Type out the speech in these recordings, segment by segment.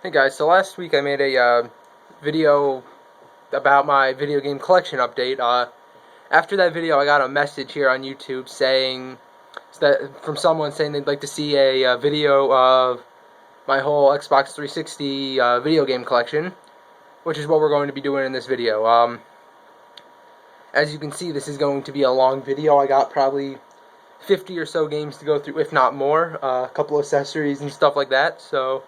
Hey guys, so last week I made a video about my video game collection update. After that video, I got a message here on YouTube saying from someone saying they'd like to see a video of my whole Xbox 360 video game collection, which is what we're going to be doing in this video. As you can see, this is going to be a long video. I got probably 50 or so games to go through, if not more. A couple accessories and stuff like that. So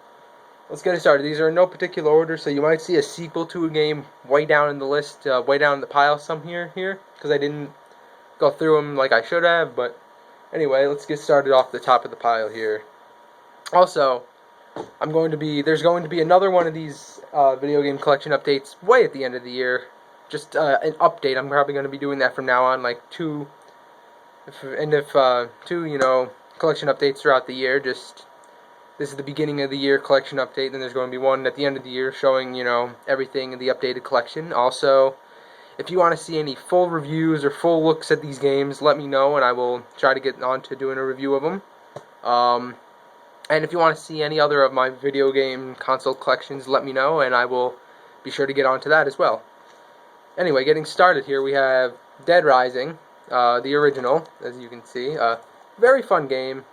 let's get it started. These are in no particular order, so you might see a sequel to a game way down in the list, way down in the pile some here, because I didn't go through them like I should have, but anyway, let's get started off the top of the pile here. Also, there's going to be another one of these video game collection updates way at the end of the year. Just an update. I'm probably going to be doing that from now on, like two collection updates throughout the year. Just this is the beginning of the year collection update, then there's going to be one at the end of the year showing, everything in the updated collection. Also, if you want to see any full reviews or full looks at these games, let me know, and I will try to get on to doing a review of them. And if you want to see any other of my video game console collections, let me know, and I will be sure to get on to that as well. Anyway, getting started here, we have Dead Rising, the original, as you can see. Very fun game.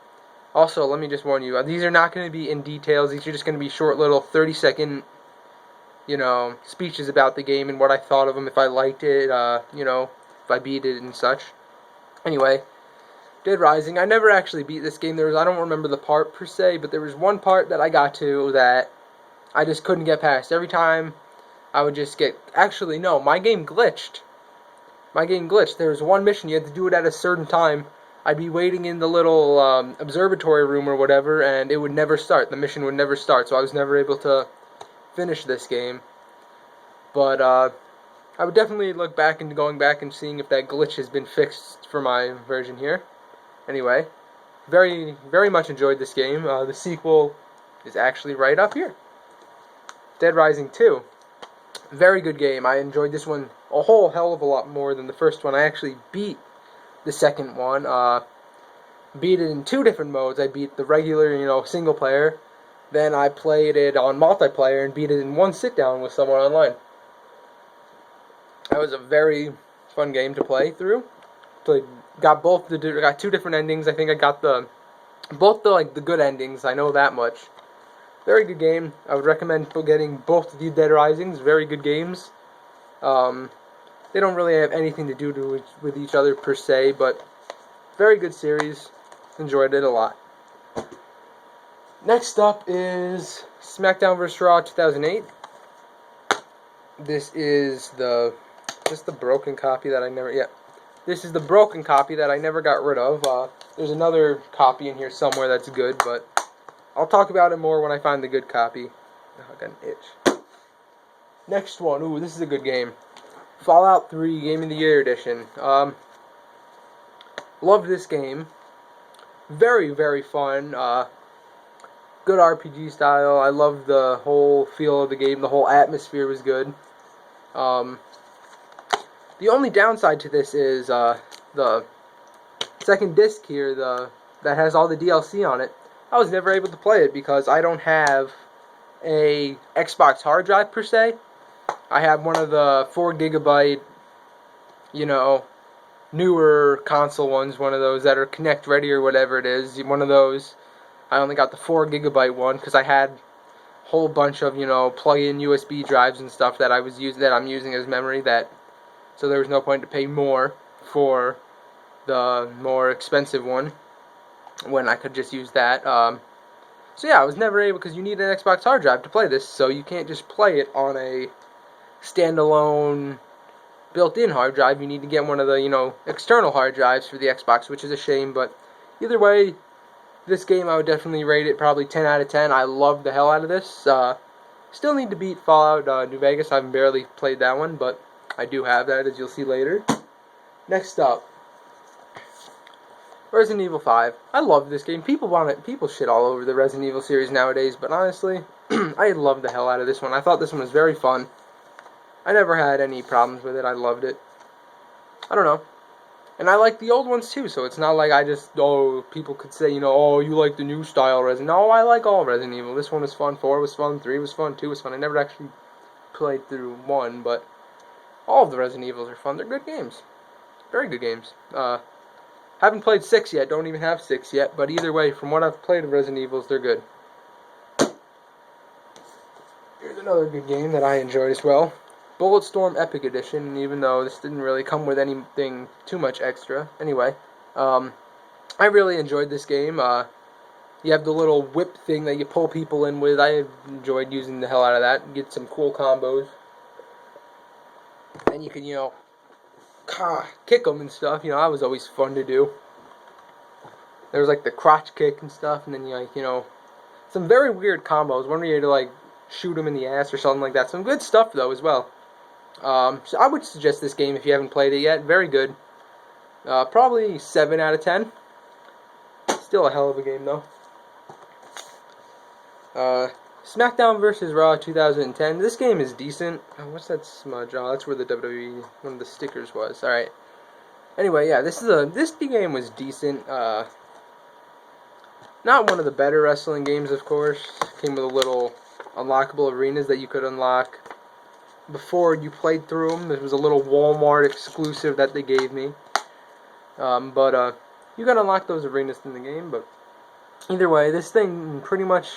Also, let me just warn you, these are not going to be in details. These are just going to be short little 30-second, speeches about the game and what I thought of them, if I liked it, if I beat it and such. Anyway, Dead Rising. I never actually beat this game. I don't remember the part per se, but there was one part that I got to that I just couldn't get past. Every time I would just get... Actually, no, my game glitched. There was one mission, you had to do it at a certain time. I'd be waiting in the little observatory room or whatever, and it would never start. The mission would never start, so I was never able to finish this game. But I would definitely look back into going back and seeing if that glitch has been fixed for my version here. Anyway, very, very much enjoyed this game. The sequel is actually right up here. Dead Rising 2. Very good game. I enjoyed this one a whole hell of a lot more than the first one. I actually beat the second one. Beat it in two different modes. I beat the regular, single player. Then I played it on multiplayer and beat it in one sit down with someone online. That was a very fun game to play through. Got two different endings. I think I got both the good endings. I know that much. Very good game. I would recommend getting both of the Dead Risings. Very good games. They don't really have anything to do with each other per se, but very good series. Enjoyed it a lot. Next up is SmackDown vs. Raw 2008. This is the broken copy that I never... Yeah. This is the broken copy that I never got rid of. There's another copy in here somewhere that's good, but I'll talk about it more when I find the good copy. Oh, I got an itch. Next one. Ooh, this is a good game. Fallout 3 Game of the Year Edition. Loved this game. Very, very fun. Good RPG style. I loved the whole feel of the game. The whole atmosphere was good. The only downside to this is the second disc here, that has all the DLC on it. I was never able to play it because I don't have a Xbox hard drive per se. I have one of the 4 gigabyte, newer console ones, one of those that are Connect Ready or whatever it is. One of those. I only got the 4 gigabyte one because I had a whole bunch of, plug-in USB drives and stuff that I'm using as memory, so there was no point to pay more for the more expensive one when I could just use that. So yeah, I was never able, because you need an Xbox hard drive to play this, so you can't just play it on a standalone built-in hard drive. You need to get one of the, external hard drives for the Xbox, which is a shame, but either way, this game I would definitely rate it probably 10 out of 10. I love the hell out of this. Still need to beat Fallout New Vegas. I've barely played that one, but I do have that, as you'll see later. Next up, Resident Evil 5. I love this game. People shit all over the Resident Evil series nowadays, but honestly, I love the hell out of this one. I thought this one was very fun. I never had any problems with it. I loved it. I don't know. And I like the old ones too, so it's not like I just, people could say, oh, you like the new style Resident Evil. No, I like all Resident Evil. This one was fun, 4 was fun, 3 was fun, 2 was fun. I never actually played through 1, but all of the Resident Evils are fun. They're good games. Very good games. Haven't played 6 yet, don't even have 6 yet, but either way, from what I've played of Resident Evils, they're good. Here's another good game that I enjoyed as well. Bulletstorm Epic Edition, even though this didn't really come with anything too much extra. Anyway, I really enjoyed this game. You have the little whip thing that you pull people in with. I enjoyed using the hell out of that. Get some cool combos. And you can, kick them and stuff. That was always fun to do. There was like the crotch kick and stuff, and then some very weird combos. One where you had to like shoot them in the ass or something like that. Some good stuff though as well. So I would suggest this game if you haven't played it yet. Very good. Probably 7 out of 10. Still a hell of a game though. SmackDown vs. Raw 2010. This game is decent. What's that smudge? Oh, that's where the WWE one of the stickers was. All right. Anyway, yeah, this game was decent. Not one of the better wrestling games, of course. Came with a little unlockable arenas that you could unlock before you played through them. There was a little Walmart exclusive that they gave me. But you can unlock those arenas in the game. But either way, this thing pretty much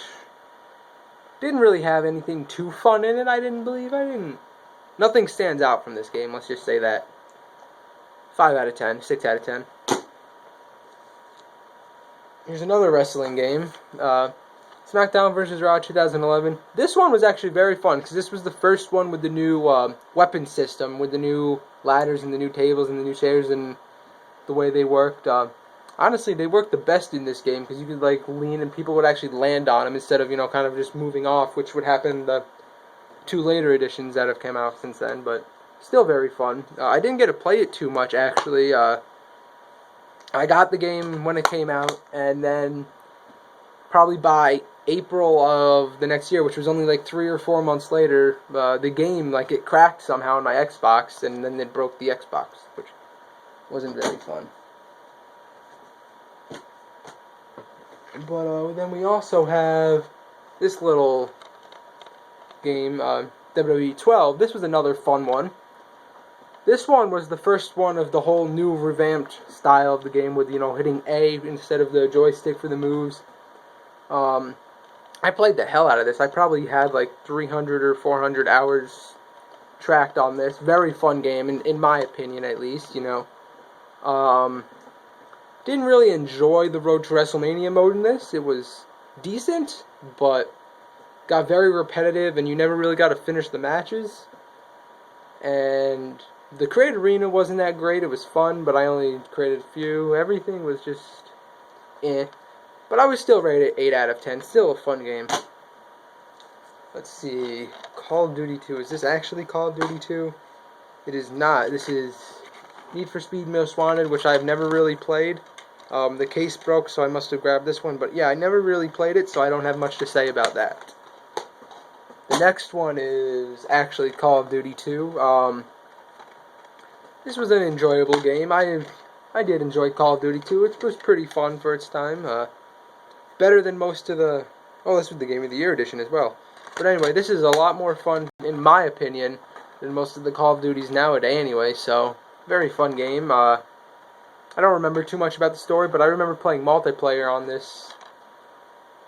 didn't really have anything too fun in it. Nothing stands out from this game. Let's just say that. 5 out of 10. 6 out of 10. Here's another wrestling game. SmackDown vs. Raw 2011. This one was actually very fun because this was the first one with the new weapon system, with the new ladders and the new tables and the new chairs and the way they worked. Honestly, they worked the best in this game because you could like lean and people would actually land on them instead of kind of just moving off, which would happen in the 2 later editions that have come out since then. But still very fun. I didn't get to play it too much actually. I got the game when it came out, and then probably by April of the next year, which was only like 3 or 4 months later, the game, it cracked somehow on my Xbox, and then it broke the Xbox, which wasn't very fun. But then we also have this little game, WWE 12. This was another fun one. This one was the first one of the whole new revamped style of the game with, hitting A instead of the joystick for the moves. I played the hell out of this. I probably had like 300 or 400 hours tracked on this. Very fun game, in my opinion at least, Didn't really enjoy the Road to WrestleMania mode in this. It was decent, but got very repetitive, and you never really got to finish the matches. And the Create Arena wasn't that great. It was fun, but I only created a few. Everything was just eh. But I was still rated 8 out of 10. Still a fun game. Let's see. Call of Duty 2. Is this actually Call of Duty 2? It is not. This is Need for Speed Most Wanted, which I've never really played. The case broke, so I must have grabbed this one. But yeah, I never really played it, so I don't have much to say about that. The next one is actually Call of Duty 2. This was an enjoyable game. I did enjoy Call of Duty 2. It was pretty fun for its time. Better than most of the... Oh, this was the Game of the Year edition as well. But anyway, this is a lot more fun, in my opinion, than most of the Call of Duties nowadays anyway. So, very fun game. I don't remember too much about the story, but I remember playing multiplayer on this.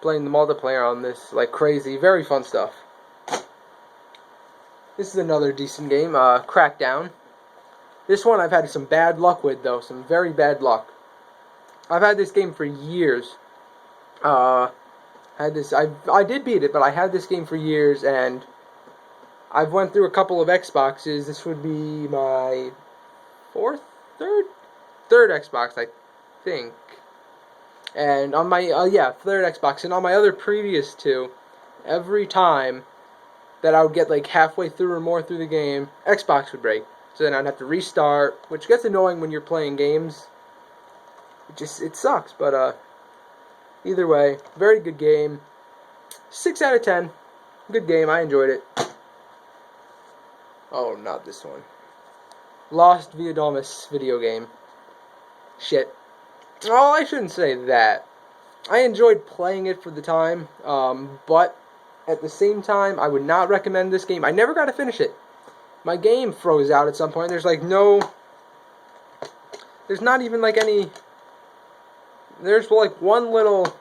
Playing the multiplayer on this like crazy. Very fun stuff. This is another decent game, Crackdown. This one I've had some bad luck with, though. Some very bad luck. I've had this game for years. I did beat it, but I had this game for years, and I've went through a couple of Xboxes. This would be my third Xbox, I think. And on my, third Xbox. And on my other previous 2, every time that I would get like halfway through or more through the game, Xbox would break. So then I'd have to restart, which gets annoying when you're playing games. It sucks, but either way, very good game. 6 out of 10. Good game, I enjoyed it. Oh, not this one. Lost Via Domus video game. shit. Oh, I shouldn't say that. I enjoyed playing it for the time, but at the same time, I would not recommend this game. I never got to finish it. My game froze out at some point. There's not even like any, there's like one little,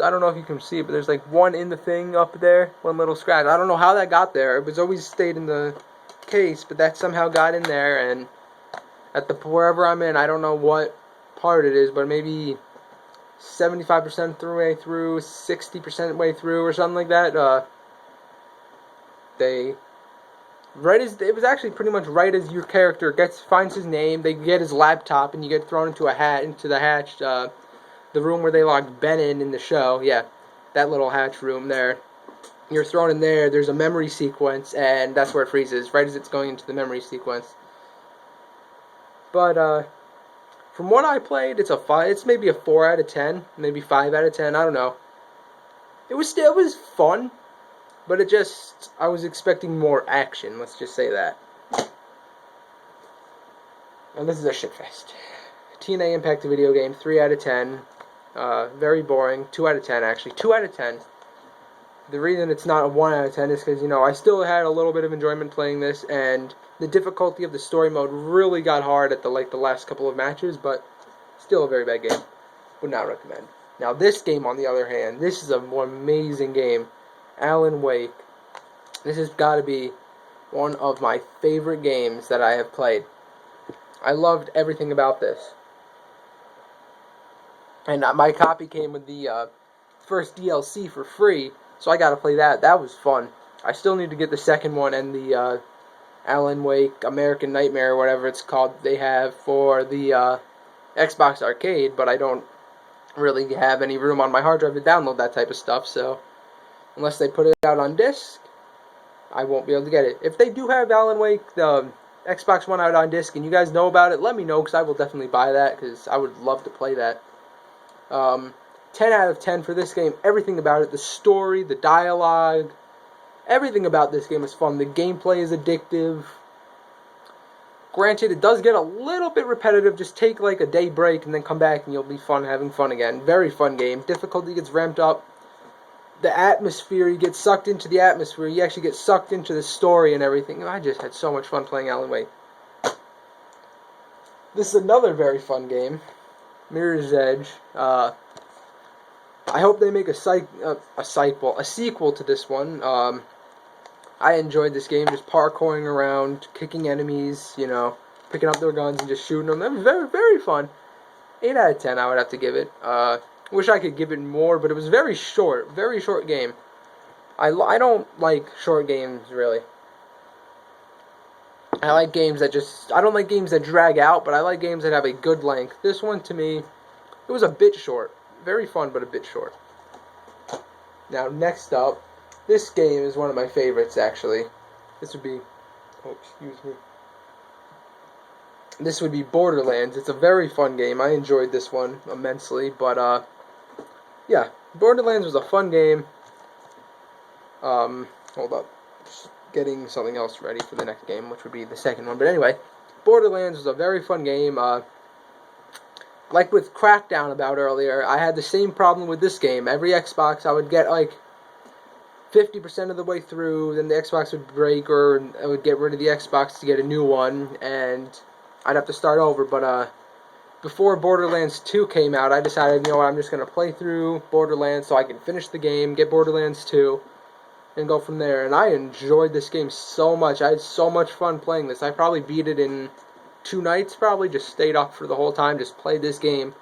I don't know if you can see it, but there's like one in the thing up there, one little scratch. I don't know how that got there. It was always stayed in the case, but that somehow got in there, and at the wherever I'm in, I don't know what part it is, but maybe 75% way through, 60% way through, or something like that. It was actually pretty much right as your character finds his name, they get his laptop, and you get thrown into the hatch, the room where they locked Ben in the show. Yeah, that little hatch room there. You're thrown in there. There's a memory sequence, and that's where it freezes, right as it's going into the memory sequence. But from what I played, it's a 5. It's maybe a 4 out of 10, maybe 5 out of 10. I don't know. It was fun, but I was expecting more action. Let's just say that. And this is a shitfest. TNA Impact video game, 3 out of 10. Very boring. 2 out of 10 actually. 2 out of 10. The reason it's not a 1 out of 10 is because, I still had a little bit of enjoyment playing this, and the difficulty of the story mode really got hard at the last couple of matches, but still a very bad game. Would not recommend. Now this game, on the other hand, this is a more amazing game. Alan Wake. This has got to be one of my favorite games that I have played. I loved everything about this. And my copy came with the first DLC for free, so I got to play that. That was fun. I still need to get the second one and the Alan Wake American Nightmare, or whatever it's called, they have for the Xbox Arcade, but I don't really have any room on my hard drive to download that type of stuff, so unless they put it out on disc, I won't be able to get it. If they do have Alan Wake, the Xbox One, out on disc, and you guys know about it, let me know, because I will definitely buy that, because I would love to play that. 10 out of 10 for this game. Everything about it, the story, the dialogue, everything about this game is fun. The gameplay is addictive. Granted, it does get a little bit repetitive. Just take like a day break and then come back and you'll be having fun again. Very fun game. Difficulty gets ramped up. The atmosphere, you get sucked into the atmosphere. You actually get sucked into the story and everything. I just had so much fun playing Alan Wake. This is another very fun game. Mirror's Edge. I hope they make a sequel to this one. I enjoyed this game, just parkouring around, kicking enemies, picking up their guns and just shooting them. That was very, very fun. 8 out of 10 I would have to give it. Wish I could give it more, but it was very short game. I don't like short games, really. I like games that I don't like games that drag out, but I like games that have a good length. This one, to me, it was a bit short. Very fun, but a bit short. Now, next up, this game is one of my favorites, actually. This would be Borderlands. It's a very fun game. I enjoyed this one immensely, but, yeah, Borderlands was a fun game. Hold up. Just getting something else ready for the next game, which would be the second one. But anyway, Borderlands was a very fun game. Like with Crackdown about earlier, I had the same problem with this game. Every Xbox, I would get like 50% of the way through, then the Xbox would break, or I would get rid of the Xbox to get a new one, and I'd have to start over. But before Borderlands 2 came out, I decided, you know what, I'm just going to play through Borderlands so I can finish the game, get Borderlands 2, and go from there. And I enjoyed this game so much. I had so much fun playing this. I probably beat it in 2 nights, probably. Just stayed up for the whole time, just played this game,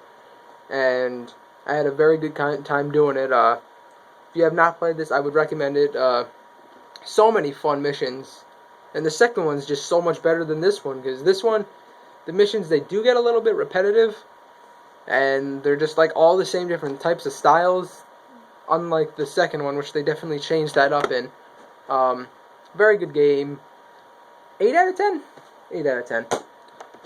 and I had a very good time doing it. If you have not played this, I would recommend it. So many fun missions, and the second one's just so much better than this one, because this one, the missions, they do get a little bit repetitive, and they're just like all the same different types of styles, unlike the second one, which they definitely changed that up in. Very good game. 8 out of 10? 8 out of 10.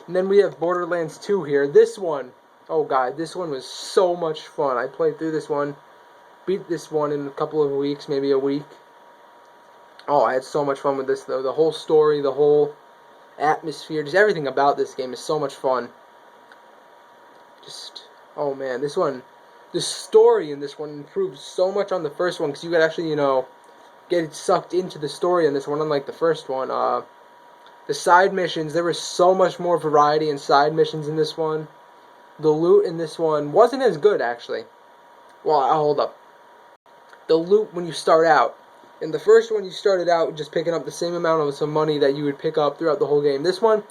And then we have Borderlands 2 here. This one, oh god, this one was so much fun. I played through this one, beat this one in a couple of weeks, maybe a week. Oh, I had so much fun with this, though. The whole story, the whole atmosphere, just everything about this game is so much fun. just, oh man, this one, the story in this one improved so much on the first one, because you could actually, get sucked into the story in this one, unlike the first one. The side missions, there was so much more variety in side missions in this one. The loot in this one wasn't as good, actually. Well, I'll hold up. The loot when you start out. In the first one, you started out just picking up the same amount of some money that you would pick up throughout the whole game. This one,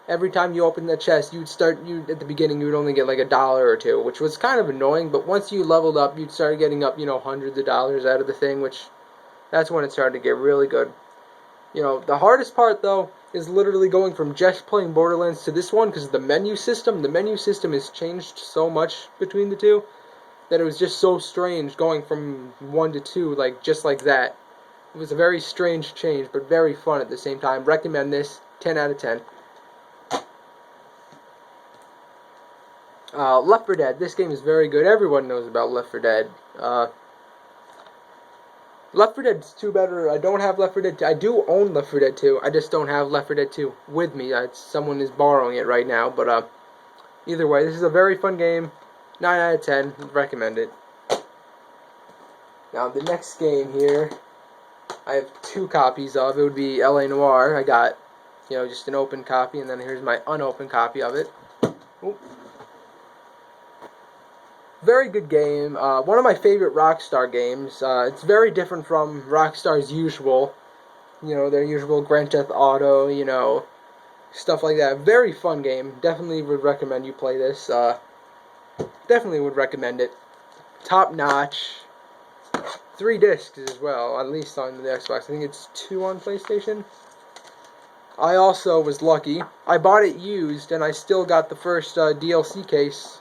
every time you open the chest, at the beginning, you would only get like $1 or $2, which was kind of annoying, but once you leveled up, you'd start getting up, hundreds of dollars out of the thing, which, that's when it started to get really good. The hardest part, though, is literally going from just playing Borderlands to this one, because the menu system has changed so much between the two, that it was just so strange going from 1 to 2, just like that. It was a very strange change, but very fun at the same time. Recommend this, 10 out of 10. Left 4 Dead. This game is very good. Everyone knows about Left 4 Dead. Left 4 Dead 2 better. I don't have Left 4 Dead 2. I do own Left 4 Dead 2. I just don't have Left 4 Dead 2 with me. Someone is borrowing it right now. But either way, this is a very fun game. 9 out of 10. Recommend it. Now, the next game here, I have 2 copies of. It would be L.A. Noire. I got, just an open copy, and then here's my unopened copy of it. Oop. Very good game. One of my favorite Rockstar games. It's very different from Rockstar's usual, their usual Grand Theft Auto, stuff like that. Very fun game. Definitely would recommend you play this. Definitely would recommend it. Top notch. 3 discs as well, at least on the Xbox. I think it's 2 on PlayStation. I also was lucky. I bought it used, and I still got the first DLC case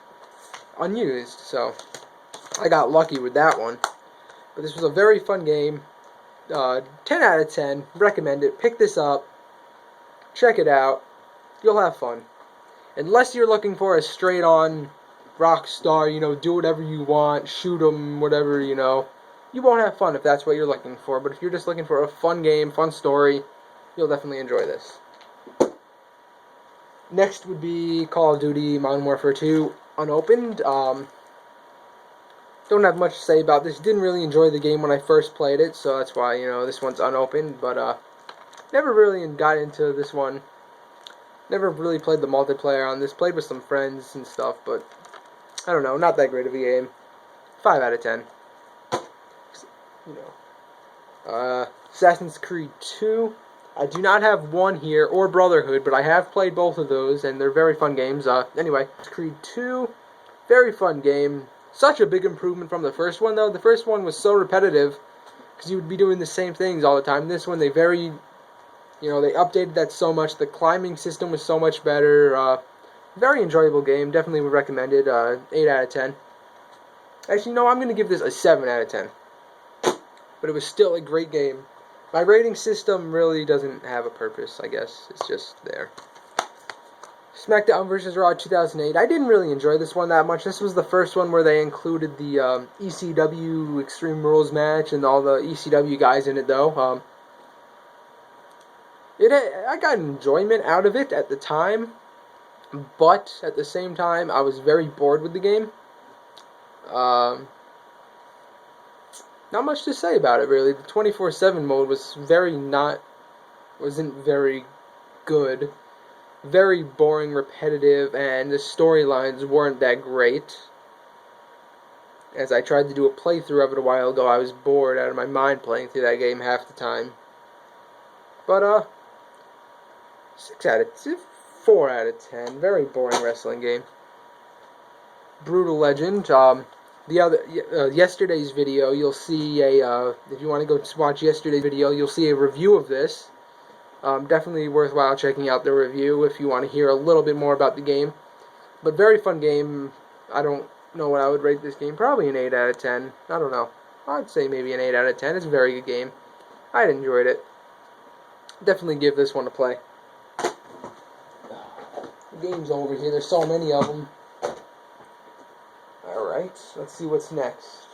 unused, so I got lucky with that one. But this was a very fun game. 10 out of 10. Recommend it. Pick this up. Check it out. You'll have fun. Unless you're looking for a straight-on Rockstar, do whatever you want, shoot 'em, whatever, you won't have fun if that's what you're looking for. But if you're just looking for a fun game, fun story, you'll definitely enjoy this. Next would be Call of Duty Modern Warfare 2 unopened. Don't have much to say about this. Didn't really enjoy the game when I first played it, so that's why, this one's unopened. But never really got into this one. Never really played the multiplayer on this. Played with some friends and stuff, but I don't know, not that great of a game. 5 out of 10. Assassin's Creed 2. I do not have 1 here, or Brotherhood, but I have played both of those, and they're very fun games. Anyway, Creed 2, very fun game. Such a big improvement from the first one, though. The first one was so repetitive, because you would be doing the same things all the time. This one, they they updated that so much. The climbing system was so much better. Very enjoyable game. Definitely would recommend it. 8 out of 10. Actually, no, I'm going to give this a 7 out of 10. But it was still a great game. My rating system really doesn't have a purpose, I guess. It's just there. SmackDown vs. Raw 2008. I didn't really enjoy this one that much. This was the first one where they included the ECW Extreme Rules match and all the ECW guys in it, though. I got enjoyment out of it at the time, but at the same time, I was very bored with the game. Not much to say about it, really. The 24/7 mode was wasn't very good. Very boring, repetitive, and the storylines weren't that great. As I tried to do a playthrough of it a while ago, I was bored out of my mind playing through that game half the time. But, 4 out of 10. Very boring wrestling game. Brütal Legend. Yesterday's video, you'll see if you want to go watch yesterday's video, you'll see a review of this. Definitely worthwhile checking out the review if you want to hear a little bit more about the game. But very fun game. I don't know what I would rate this game. Probably an 8 out of 10. I don't know. I'd say maybe an 8 out of 10. It's a very good game. I enjoyed it. Definitely give this one a play. The game's over here. There's so many of them. Alright, let's see what's next.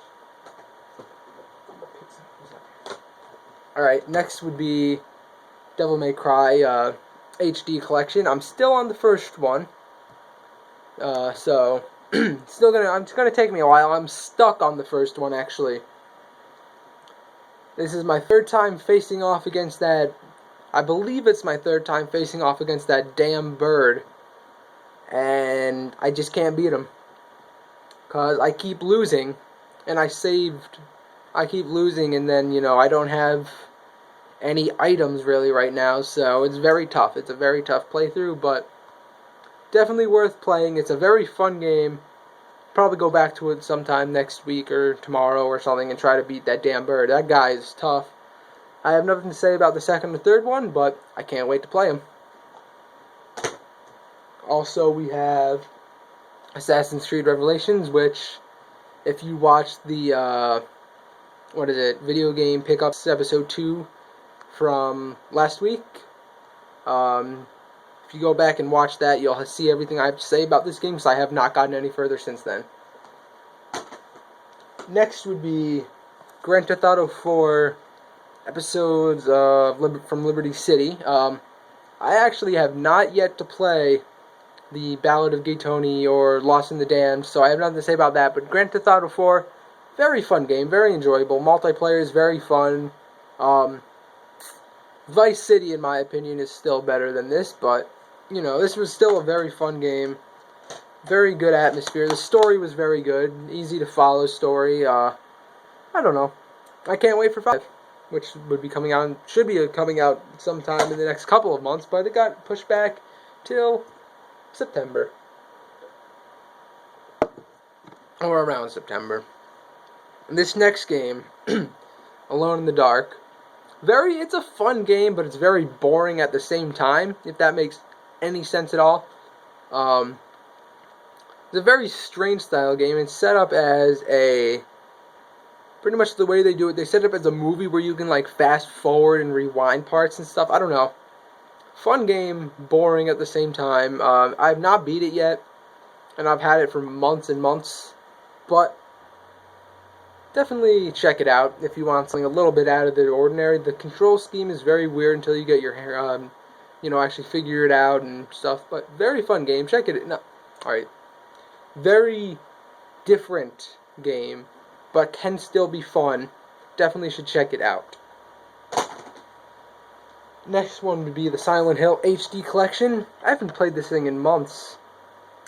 Alright, next would be Devil May Cry HD Collection. I'm still on the first one. So, It's gonna take me a while. I'm stuck on the first one, actually. This is my third time facing off against that. I believe it's my third time facing off against that damn bird. And I just can't beat him. Because I keep losing. And I keep losing, and then, I don't have any items really right now. So it's very tough. It's a very tough playthrough, but definitely worth playing. It's a very fun game. Probably go back to it sometime next week or tomorrow or something and try to beat that damn bird. That guy is tough. I have nothing to say about the second or third one, but I can't wait to play him. Also, we have Assassin's Creed Revelations, which, if you watch the, Video Game Pickups Episode 2 from last week, if you go back and watch that, you'll see everything I have to say about this game, because I have not gotten any further since then. Next would be Grand Theft Auto 4 episodes from Liberty City. I actually have not yet to play the Ballad of Gay Tony or Lost in the Damned, so I have nothing to say about that, but Grand Theft Auto 4, very fun game, very enjoyable. Multiplayer is very fun. Vice City, in my opinion, is still better than this, but this was still a very fun game. Very good atmosphere. The story was very good. Easy to follow story. I don't know. I can't wait for 5, which should be coming out sometime in the next couple of months, but it got pushed back till September. Or around September. And this next game, Alone in the Dark, it's a fun game, but it's very boring at the same time, if that makes any sense at all. It's a very strange style game. It's set up as pretty much the way they do it, they set it up as a movie where you can fast forward and rewind parts and stuff. I don't know. Fun game, boring at the same time. I've not beat it yet, and I've had it for months and months, but definitely check it out if you want something a little bit out of the ordinary. The control scheme is very weird until you get your actually figure it out and stuff, but very fun game. Check it out. Alright. Very different game, but can still be fun. Definitely should check it out. Next one would be the Silent Hill HD Collection. I haven't played this thing in months.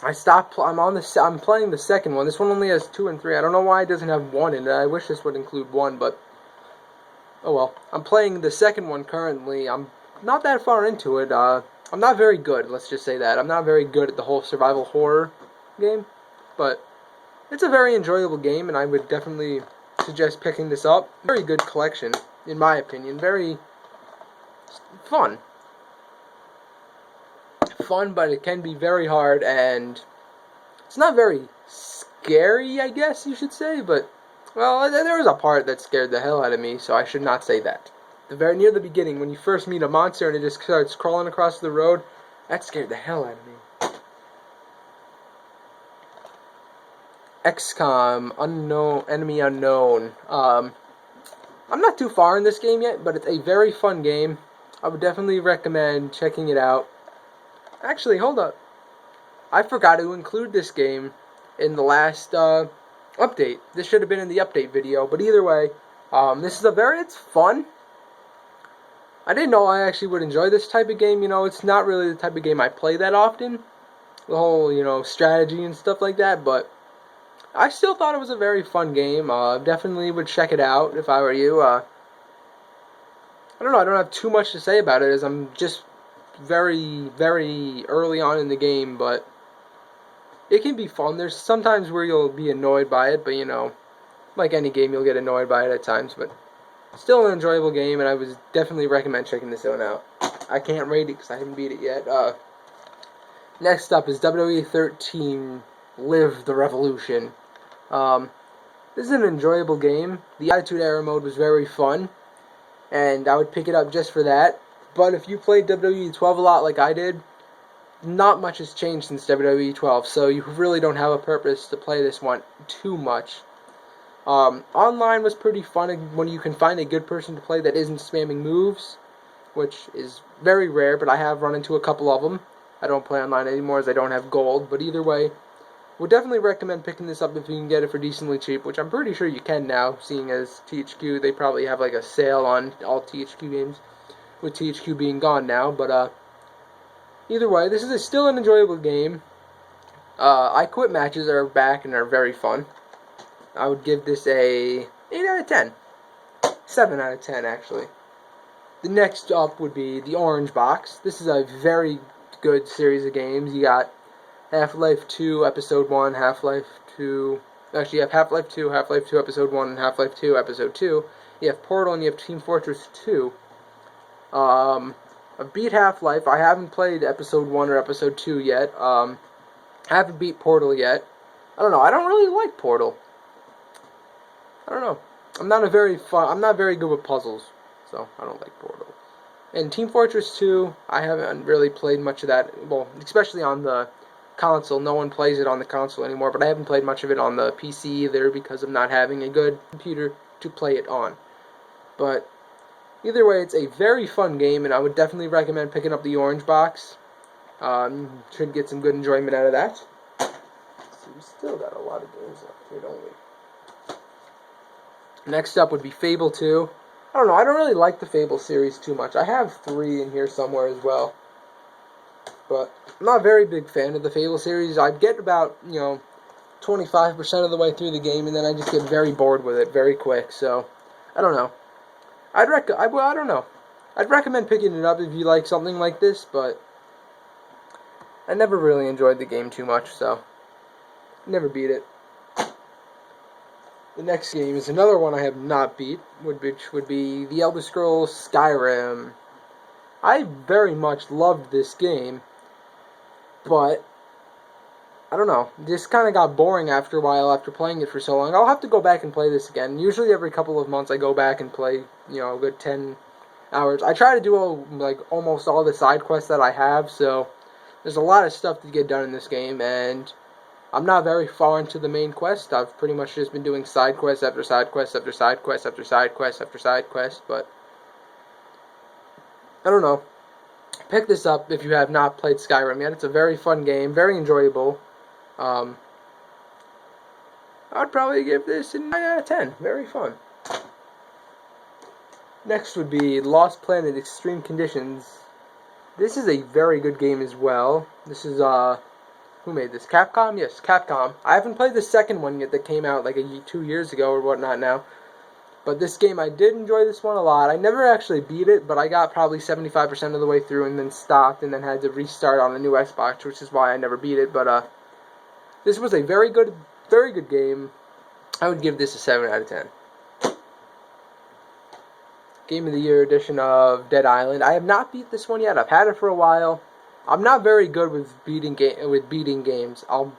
I'm playing the second one. This one only has 2 and 3. I don't know why it doesn't have 1 in it. I wish this would include 1, but oh well. I'm playing the second one currently. I'm not that far into it. I'm not very good, let's just say that. I'm not very good at the whole survival horror game, but it's a very enjoyable game, and I would definitely suggest picking this up. Very good collection, in my opinion. Very fun. Fun, but it can be very hard, and it's not very scary, I guess you should say, but, well, there was a part that scared the hell out of me, so I should not say that. Very near the beginning, when you first meet a monster and it just starts crawling across the road, that scared the hell out of me. XCOM, Enemy Unknown. I'm not too far in this game yet, but it's a very fun game. I would definitely recommend checking it out. Actually, hold up. I forgot to include this game in the last update. This should have been in the update video, but either way, it's fun. I didn't know I actually would enjoy this type of game. It's not really the type of game I play that often. The whole, strategy and stuff like that, but I still thought it was a very fun game. Definitely would check it out if I were you. I don't know, I don't have too much to say about it, as I'm just very, very early on in the game, but it can be fun. There's sometimes where you'll be annoyed by it, but like any game, you'll get annoyed by it at times, but still an enjoyable game, and I would definitely recommend checking this one out. I can't rate it because I haven't beat it yet. Next up is WWE 13 Live the Revolution. This is an enjoyable game. The Attitude Era mode was very fun, and I would pick it up just for that. But if you played WWE 12 a lot like I did, not much has changed since WWE 12, so you really don't have a purpose to play this one too much. Online was pretty fun when you can find a good person to play that isn't spamming moves, which is very rare, but I have run into a couple of them. I don't play online anymore as I don't have gold, but either way, Would definitely recommend picking this up if you can get it for decently cheap, which I'm pretty sure you can now, seeing as THQ, they probably have like a sale on all THQ games, with THQ being gone now. But either way, this is still an enjoyable game. I Quit matches are back and are very fun. I would give this a 8 out of 10. 7 out of 10, actually. The next up would be the Orange Box. This is a very good series of games. You got Half-Life 2 Episode 1, Half-Life 2... Actually, you have Half-Life 2, Half-Life 2 Episode 1, and Half-Life 2 Episode 2. You have Portal, and you have Team Fortress 2. I beat Half-Life. I haven't played Episode 1 or Episode 2 yet. I haven't beat Portal yet. I don't know. I don't really like Portal. I don't know. I'm not very good with puzzles, so I don't like Portal. And Team Fortress 2, I haven't really played much of that. Well, especially on the console. No one plays it on the console anymore, but I haven't played much of it on the PC either because of not having a good computer to play it on. But either way, it's a very fun game, and I would definitely recommend picking up the Orange Box. Should get some good enjoyment out of that. So we still got a lot of games left here, don't we? Next up would be Fable 2. I don't know, I don't really like the Fable series too much. I have 3 in here somewhere as well. But I'm not a very big fan of the Fable series. I'd get about, 25% of the way through the game, and then I just get very bored with it very quick. So, I don't know. I don't know. I'd recommend picking it up if you like something like this, but I never really enjoyed the game too much, so never beat it. The next game is another one I have not beat, which would be The Elder Scrolls Skyrim. I very much loved this game, but I don't know, this kind of got boring after a while after playing it for so long. I'll have to go back and play this again. Usually every couple of months I go back and play, a good 10 hours. I try to do almost all the side quests that I have, so there's a lot of stuff to get done in this game, and I'm not very far into the main quest. I've pretty much just been doing side quests after side quests after side quests after side quests after side quests, but I don't know. Pick this up if you have not played Skyrim yet. It's a very fun game, very enjoyable. I'd probably give this a 9 out of 10. Very fun. Next would be Lost Planet Extreme Conditions. This is a very good game as well. This is, who made this? Capcom? Yes, Capcom. I haven't played the second one yet that came out like 2 years ago or whatnot now. But this game, I did enjoy this one a lot. I never actually beat it, but I got probably 75% of the way through and then stopped and then had to restart on a new Xbox, which is why I never beat it. But this was a very good game. I would give this a 7 out of 10. Game of the Year edition of Dead Island. I have not beat this one yet. I've had it for a while. I'm not very good with beating games. I'll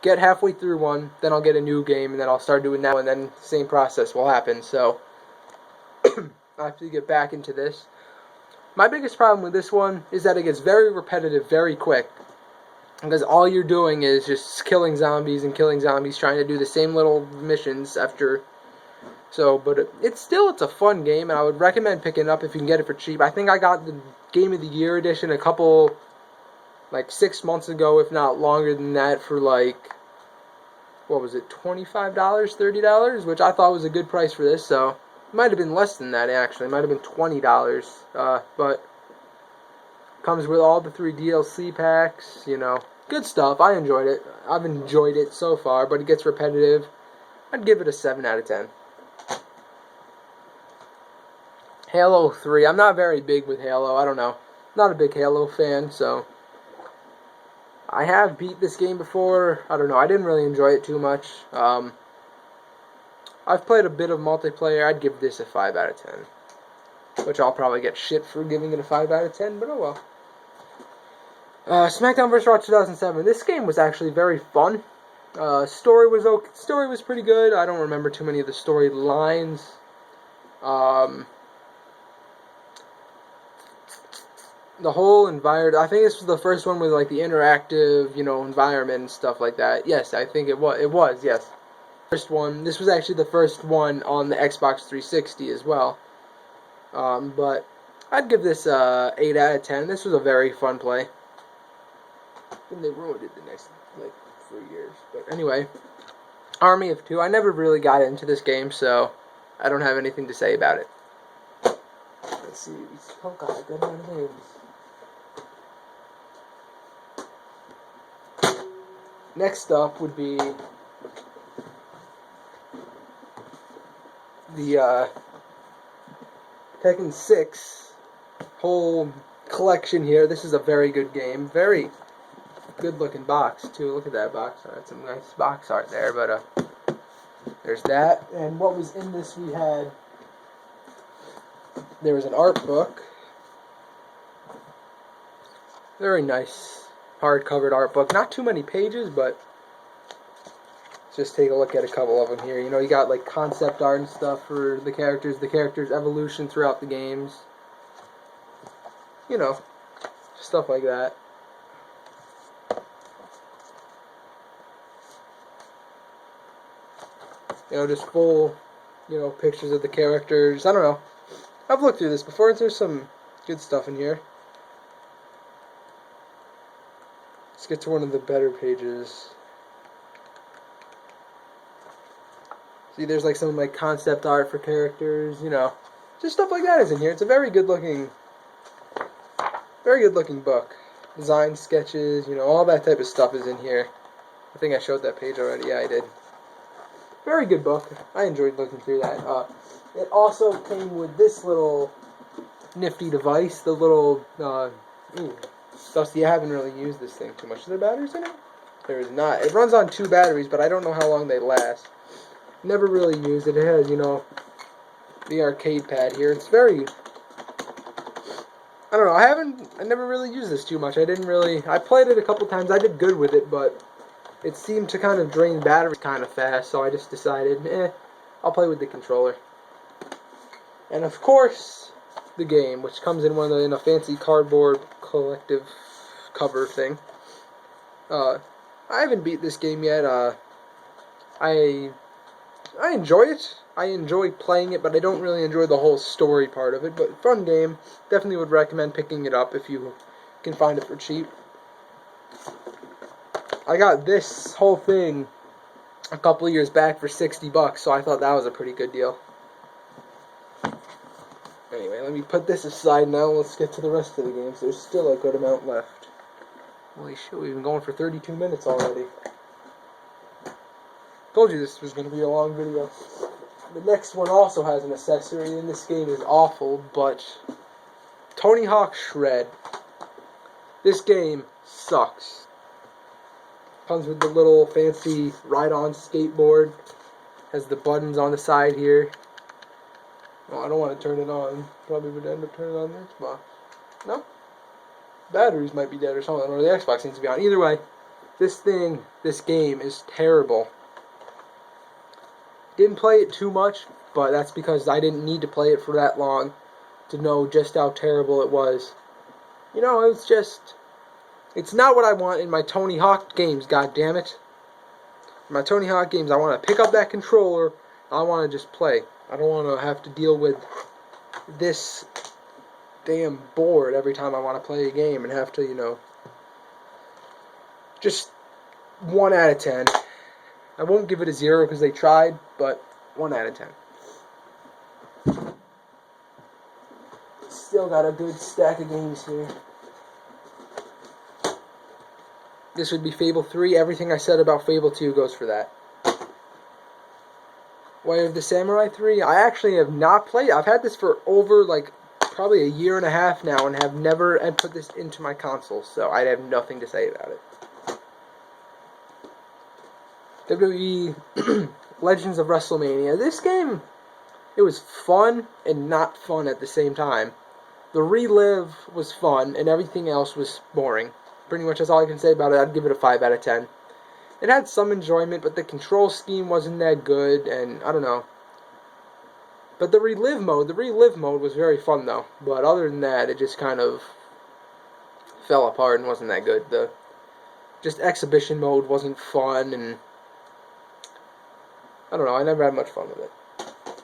get halfway through one, then I'll get a new game, and then I'll start doing that one, and then the same process will happen. So I have to get back into this. My biggest problem with this one is that it gets very repetitive very quick. Because all you're doing is just killing zombies and killing zombies, trying to do the same little missions after. So, but it's a fun game, and I would recommend picking it up if you can get it for cheap. I think I got the Game of the Year edition a couple, 6 months ago, if not longer than that, for what was it, $25, $30, which I thought was a good price for this. So it might have been less than that, actually. It might have been $20, but comes with all the 3 DLC packs, good stuff. I enjoyed it. I've enjoyed it so far, but it gets repetitive. I'd give it a 7 out of 10. Halo 3. I'm not very big with Halo. I don't know. Not a big Halo fan, so I have beat this game before. I don't know. I didn't really enjoy it too much. I've played a bit of multiplayer. I'd give this a 5 out of 10. Which I'll probably get shit for giving it a 5 out of 10, but oh well. SmackDown vs. Raw 2007. This game was actually very fun. Story was pretty good. I don't remember too many of the storylines. The whole environment, I think this was the first one with the interactive, environment and stuff like that. Yes, I think it was, yes. First one. This was actually the first one on the Xbox 360 as well. But I'd give this 8 out of 10. This was a very fun play. And they ruined it the next, 3 years. But anyway, Army of Two. I never really got into this game, so I don't have anything to say about it. Let's see. Oh god, I got out of names. Next up would be the Tekken 6 whole collection here. This is a very good game. Very good looking box too. Look at that box art. Some nice box art there, but there's that. And what was in this, there was an art book. Very nice hard-covered art book. Not too many pages, but let's just take a look at a couple of them here. You know, you got like concept art and stuff for the characters' evolution throughout the games. You know, stuff like that. You know, just full, pictures of the characters. I don't know. I've looked through this before, and there's some good stuff in here. Let's get to one of the better pages. See, there's like some like concept art for characters, just stuff like that is in here. It's a very good looking book. Design sketches, all that type of stuff is in here. I think I showed that page already. Yeah, I did. Very good book. I enjoyed looking through that. It also came with this little nifty device, the little, Dusty, I haven't really used this thing too much. Is there batteries in it? There is not. It runs on 2 batteries, but I don't know how long they last. Never really used it. It has, the arcade pad here. It's very, I don't know, I never really used this too much. I played it a couple times. I did good with it, but it seemed to kind of drain battery kind of fast, so I just decided, I'll play with the controller. And of course, the game, which comes in a fancy cardboard collective cover thing. I haven't beat this game yet. I enjoy it. I enjoy playing it, but I don't really enjoy the whole story part of it. But fun game. Definitely would recommend picking it up if you can find it for cheap. I got this whole thing a couple of years back for $60, so I thought that was a pretty good deal. Anyway, let me put this aside now. Let's get to the rest of the games. There's still a good amount left. Holy shit, we've been going for 32 minutes already. Told you this was going to be a long video. The next one also has an accessory, and this game is awful, but Tony Hawk Shred. This game sucks. Comes with the little fancy ride-on skateboard. Has the buttons on the side here. Well, I don't want to turn it on. Probably would end up turning on the Xbox. No? Batteries might be dead or something, or the Xbox needs to be on. Either way, this game is terrible. Didn't play it too much, but that's because I didn't need to play it for that long to know just how terrible it was. It's not what I want in my Tony Hawk games, goddammit. In my Tony Hawk games, I want to pick up that controller, I want to just play. I don't want to have to deal with this damn board every time I want to play a game and have to, just 1 out of 10. I won't give it a 0 because they tried, but 1 out of 10. Still got a good stack of games here. This would be Fable 3. Everything I said about Fable 2 goes for that. Way of the Samurai 3. I actually have not played. I've had this for over, probably a year and a half now and have never put this into my console, so I have nothing to say about it. WWE Legends of WrestleMania. This game, it was fun and not fun at the same time. The Relive was fun and everything else was boring. Pretty much that's all I can say about it. I'd give it a 5 out of 10. It had some enjoyment, but the control scheme wasn't that good, and I don't know. But the Relive mode was very fun though. But other than that, it just kind of fell apart and wasn't that good. The just exhibition mode wasn't fun, and I don't know, I never had much fun with it.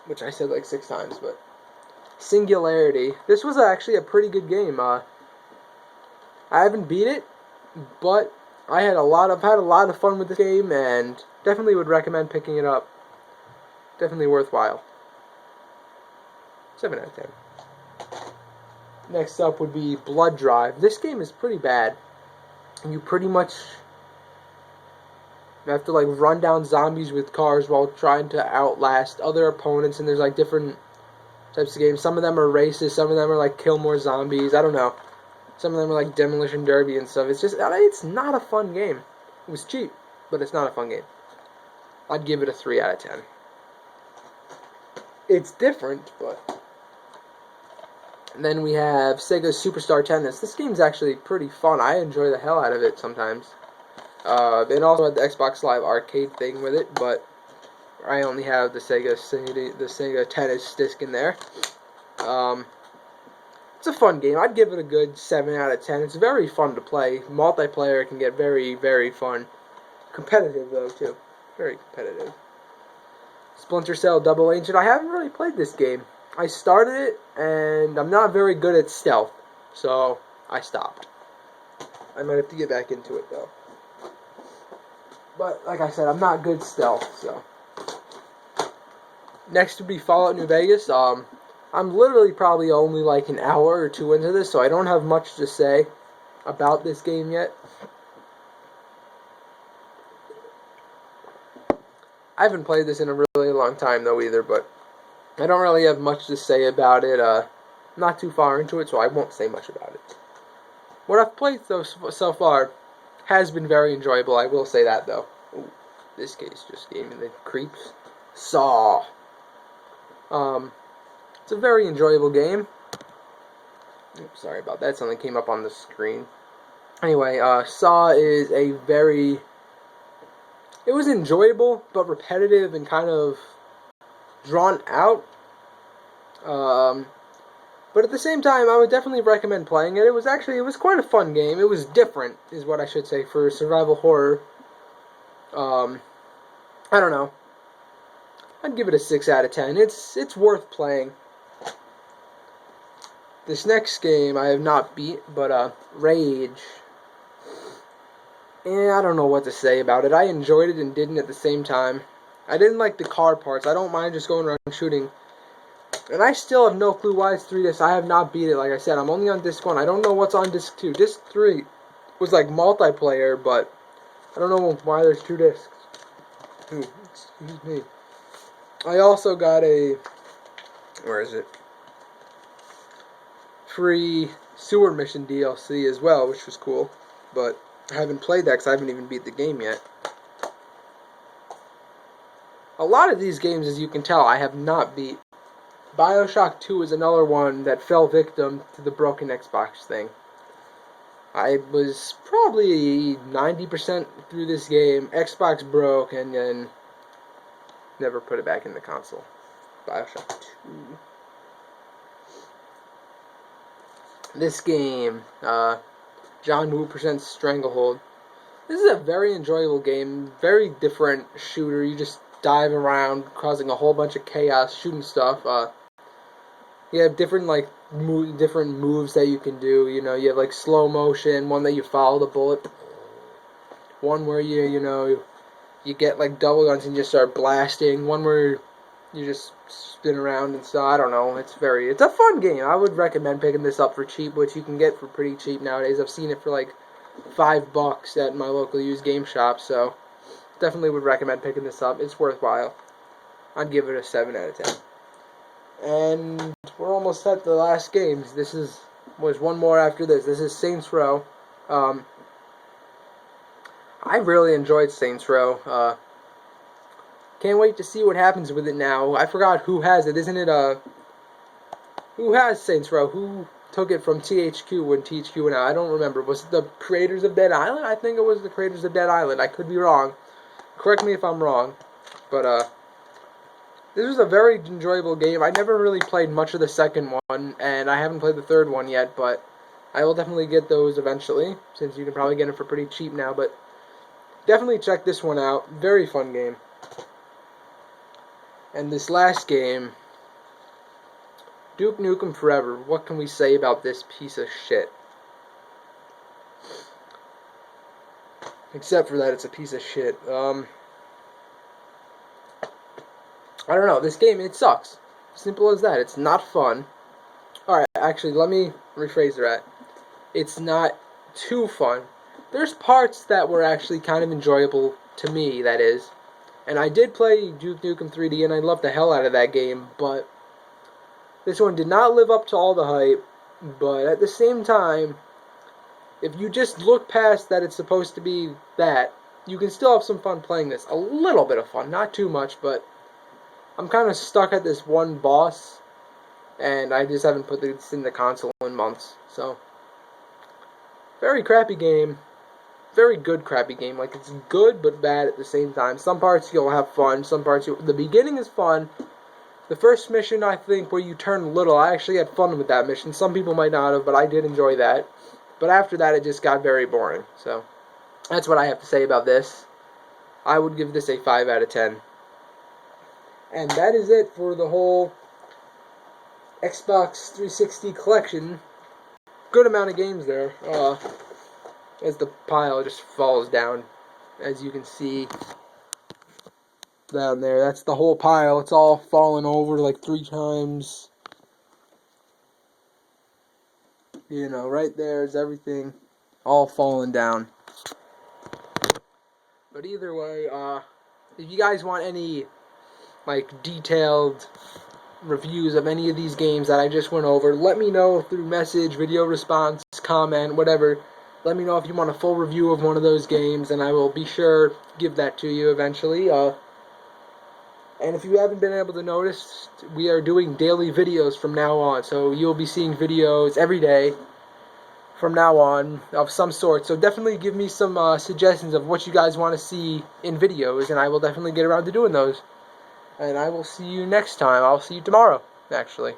Which I said 6 times, but Singularity. This was actually a pretty good game. I haven't beat it, but I've had a lot of fun with this game, and definitely would recommend picking it up. Definitely worthwhile. 7 out of 10. Next up would be Blood Drive. This game is pretty bad. You pretty much have to like run down zombies with cars while trying to outlast other opponents, and there's like different types of games. Some of them are racist, some of them are like kill more zombies. I don't know. Some of them are like Demolition Derby and stuff. It's not a fun game. It was cheap, but it's not a fun game. I'd give it a 3 out of 10. It's different, but... And then we have Sega Superstar Tennis. This game's actually pretty fun. I enjoy the hell out of it sometimes. It also had the Xbox Live Arcade thing with it, but I only have the Sega Tennis disc in there. It's a fun game. I'd give it a good 7 out of 10. It's very fun to play. Multiplayer can get very, very fun. Competitive, though, too. Very competitive. Splinter Cell Double Agent. I haven't really played this game. I started it, and I'm not very good at stealth, so I stopped. I might have to get back into it, though. But, like I said, I'm not good stealth, so. Next would be Fallout New Vegas. I'm literally probably only like an hour or 2 into this, so I don't have much to say about this game yet. I haven't played this in a really long time, though, either, but I don't really have much to say about it. Not too far into it, so I won't say much about it. What I've played so far has been very enjoyable. I will say that, though. Ooh, this case just gave me the creeps. Saw. It's a very enjoyable game. Oops, sorry about that. Something came up on the screen. Anyway, Saw is a very... It was enjoyable, but repetitive and kind of drawn out. But at the same time, I would definitely recommend playing it. It was quite a fun game. It was different, is what I should say, for survival horror. I don't know. I'd give it a 6 out of 10. It's worth playing. This next game I have not beat, but Rage. And I don't know what to say about it. I enjoyed it and didn't at the same time. I didn't like the car parts. I don't mind just going around shooting. And I still have no clue why it's 3 discs. I have not beat it, like I said. I'm only on disc 1. I don't know what's on disc 2. Disc 3 was like multiplayer, but I don't know why there's 2 discs. Ooh, excuse me. I also got a... Where is it? Free sewer mission DLC as well, which was cool. But I haven't played that because I haven't even beat the game yet. A lot of these games, as you can tell, I have not beat. BioShock 2 is another one that fell victim to the broken Xbox thing. I was probably 90% through this game. Xbox broke, and then never put it back in the console. BioShock 2. This game, John Woo presents Stranglehold. This is a very enjoyable game. Very different shooter. You just dive around, causing a whole bunch of chaos, shooting stuff. You have different different moves that you can do. You know, you have like slow motion, one that you follow the bullet, one where you get like double guns and just start blasting, one where you just spin around and stuff. I don't know. It's a fun game. I would recommend picking this up for cheap, which you can get for pretty cheap nowadays. I've seen it for like $5 at my local used game shop, so definitely would recommend picking this up. It's worthwhile. I'd give it a 7 out of 10. And we're almost at the last games. Was one more after this. This is Saints Row. I really enjoyed Saints Row. Can't wait to see what happens with it now. I forgot who has it. Isn't it, who has Saints Row? Who took it from THQ when THQ went out? I don't remember. Was it the creators of Dead Island? I think it was the creators of Dead Island. I could be wrong. Correct me if I'm wrong. But, this was a very enjoyable game. I never really played much of the second one, and I haven't played the third one yet, but I will definitely get those eventually, since you can probably get them for pretty cheap now, but definitely check this one out. Very fun game. And this last game, Duke Nukem Forever. What can we say about this piece of shit? Except for that, it's a piece of shit. I don't know. This game, it sucks. Simple as that. It's not fun. Alright, actually, let me rephrase that. It's not too fun. There's parts that were actually kind of enjoyable to me, that is. And I did play Duke Nukem 3D, and I loved the hell out of that game, but this one did not live up to all the hype. But at the same time, if you just look past that it's supposed to be that, you can still have some fun playing this. A little bit of fun, not too much, but I'm kind of stuck at this one boss, and I just haven't put this in the console in months. So, very crappy game. Very good crappy game. Like, it's good but bad at the same time. Some parts you'll have fun, some parts the beginning is fun. The first mission, I think, where you turn little, I actually had fun with that mission. Some people might not have, but I did enjoy that. But after that, it just got very boring. So, that's what I have to say about this. I would give this a 5 out of 10. And that is it for the whole Xbox 360 collection. Good amount of games there. As the pile just falls down, as you can see down there. That's the whole pile. It's all fallen over like 3 times. You know, right there is everything all falling down. But either way, if you guys want any like detailed reviews of any of these games that I just went over, let me know through message, video response, comment, whatever. Let me know if you want a full review of one of those games, and I will be sure to give that to you eventually. And if you haven't been able to notice, we are doing daily videos from now on, so you'll be seeing videos every day from now on of some sort. So definitely give me some suggestions of what you guys want to see in videos, and I will definitely get around to doing those. And I will see you next time. I'll see you tomorrow, actually.